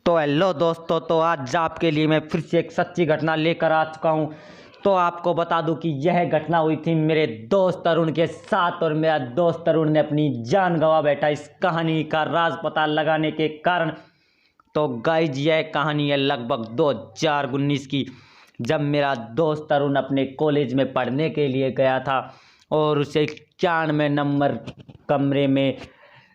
तो हेलो दोस्तों, तो आज आपके लिए मैं फिर से एक सच्ची घटना लेकर आ चुका हूँ। तो आपको बता दूं कि यह घटना हुई थी मेरे दोस्त अरुण के साथ, और मेरा दोस्त अरुण ने अपनी जान गंवा बैठा इस कहानी का राज पता लगाने के कारण। तो गाइज, यह कहानी है लगभग 2019 की, जब मेरा दोस्त अरुण अपने कॉलेज में पढ़ने के लिए गया था और उसे 91 नंबर कमरे में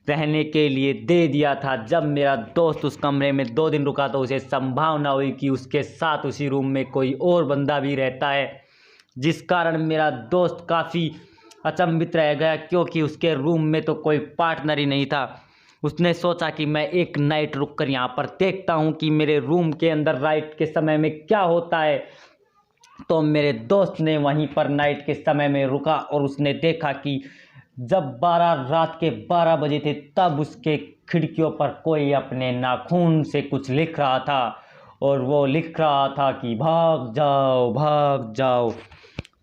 रहने के लिए दे दिया था। जब मेरा दोस्त उस कमरे में 2 दिन रुका तो उसे संभावना हुई कि उसके साथ उसी रूम में कोई और बंदा भी रहता है, जिस कारण मेरा दोस्त काफ़ी अचंभित रह गया, क्योंकि उसके रूम में तो कोई पार्टनर ही नहीं था। उसने सोचा कि मैं एक नाइट रुक कर यहाँ पर देखता हूँ कि मेरे रूम के अंदर रात के समय में क्या होता है। तो मेरे दोस्त ने वहीं पर नाइट के समय में रुका और उसने देखा कि जब रात के 12 बजे थे, तब उसके खिड़कियों पर कोई अपने नाखून से कुछ लिख रहा था, और वो लिख रहा था कि भाग जाओ भाग जाओ।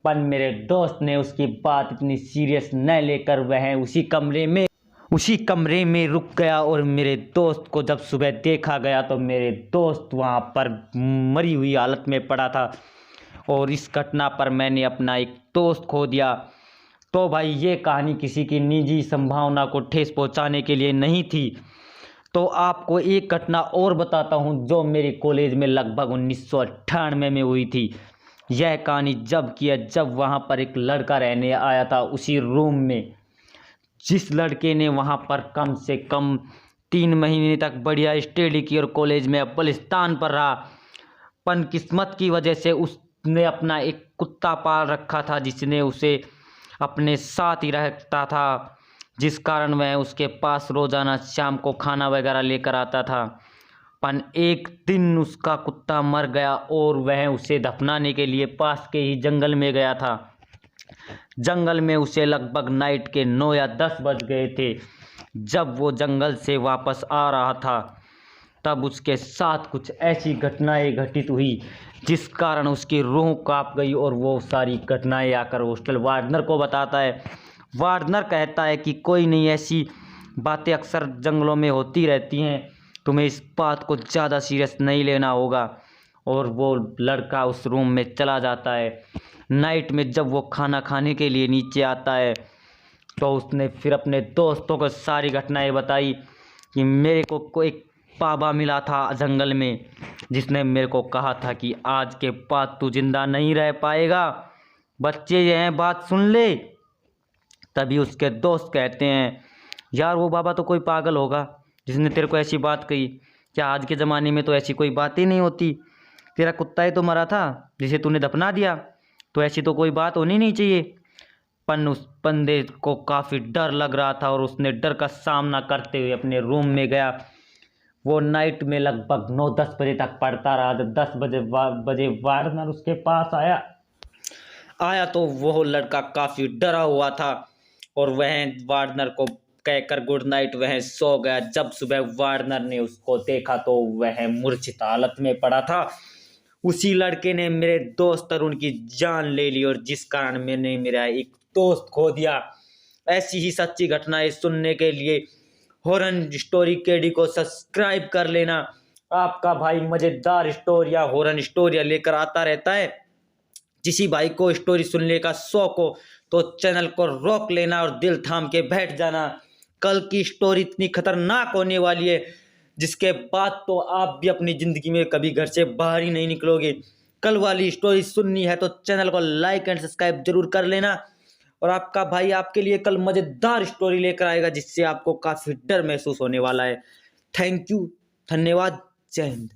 पर मेरे दोस्त ने उसकी बात इतनी सीरियस न लेकर वह उसी कमरे में रुक गया, और मेरे दोस्त को जब सुबह देखा गया तो मेरे दोस्त वहाँ पर मरी हुई हालत में पड़ा था। और इस घटना पर मैंने अपना एक दोस्त खो दिया। तो भाई, ये कहानी किसी की निजी संभावना को ठेस पहुंचाने के लिए नहीं थी। तो आपको एक घटना और बताता हूं जो मेरे कॉलेज में लगभग 1998 में हुई थी। यह कहानी जब वहां पर एक लड़का रहने आया था उसी रूम में, जिस लड़के ने वहां पर कम से कम 3 महीने तक बढ़िया स्टडी की और कॉलेज में अव्वल स्थान पर रहा। पर किस्मत की वजह से उसने अपना एक कुत्ता पाल रखा था, जिसने उसे अपने साथ ही रखता था, जिस कारण वह उसके पास रोजाना शाम को खाना वगैरह लेकर आता था। पर एक दिन उसका कुत्ता मर गया और वह उसे दफनाने के लिए पास के ही जंगल में गया था। जंगल में उसे लगभग नाइट के 9 या 10 बज गए थे। जब वो जंगल से वापस आ रहा था, तब उसके साथ कुछ ऐसी घटनाएं घटित हुई जिस कारण उसकी रूह कांप गई, और वो सारी घटनाएं आकर हॉस्टल वार्डनर को बताता है। वार्डनर कहता है कि कोई नहीं, ऐसी बातें अक्सर जंगलों में होती रहती हैं, तुम्हें इस बात को ज़्यादा सीरियस नहीं लेना होगा। और वो लड़का उस रूम में चला जाता है। नाइट में जब वो खाना खाने के लिए नीचे आता है, तो उसने फिर अपने दोस्तों को सारी घटनाएं बताई कि मेरे को एक बाबा मिला था जंगल में, जिसने मेरे को कहा था कि आज के बाद तू जिंदा नहीं रह पाएगा, बच्चे यह बात सुन ले। तभी उसके दोस्त कहते हैं, यार वो बाबा तो कोई पागल होगा जिसने तेरे को ऐसी बात कही। क्या आज के ज़माने में तो ऐसी कोई बात ही नहीं होती। तेरा कुत्ता ही तो मरा था जिसे तूने दफना दिया, तो ऐसी तो कोई बात होनी नहीं चाहिए। पन उस बंदे को काफ़ी डर लग रहा था, और उसने डर का सामना करते हुए अपने रूम में गया। वो नाइट में लगभग 9-10 बजे तक पढ़ता रहा। जब 10 बजे वार्डनर उसके पास आया तो वो लड़का काफ़ी डरा हुआ था, और वह वार्डनर को कहकर गुड नाइट वह सो गया। जब सुबह वार्डनर ने उसको देखा तो वह मूर्छित हालत में पड़ा था। उसी लड़के ने मेरे दोस्त अरुण की जान ले ली, और जिस कारण मैंने मेरा एक दोस्त खो दिया। ऐसी ही सच्ची घटनाएं सुनने के लिए हॉरर स्टोरी केडी को सब्सक्राइब कर लेना। आपका भाई मज़ेदार स्टोरियाँ, हॉरर स्टोरियाँ लेकर आता रहता है। किसी भाई को स्टोरी सुनने का शौक हो तो चैनल को रोक लेना और दिल थाम के बैठ जाना। कल की स्टोरी इतनी खतरनाक होने वाली है जिसके बाद तो आप भी अपनी ज़िंदगी में कभी घर से बाहर ही नहीं निकलोगे। कल वाली स्टोरी सुननी है तो चैनल को लाइक एंड सब्सक्राइब जरूर कर लेना। और आपका भाई आपके लिए कल मज़ेदार स्टोरी लेकर आएगा, जिससे आपको काफ़ी डर महसूस होने वाला है। थैंक यू, धन्यवाद, जय हिंद।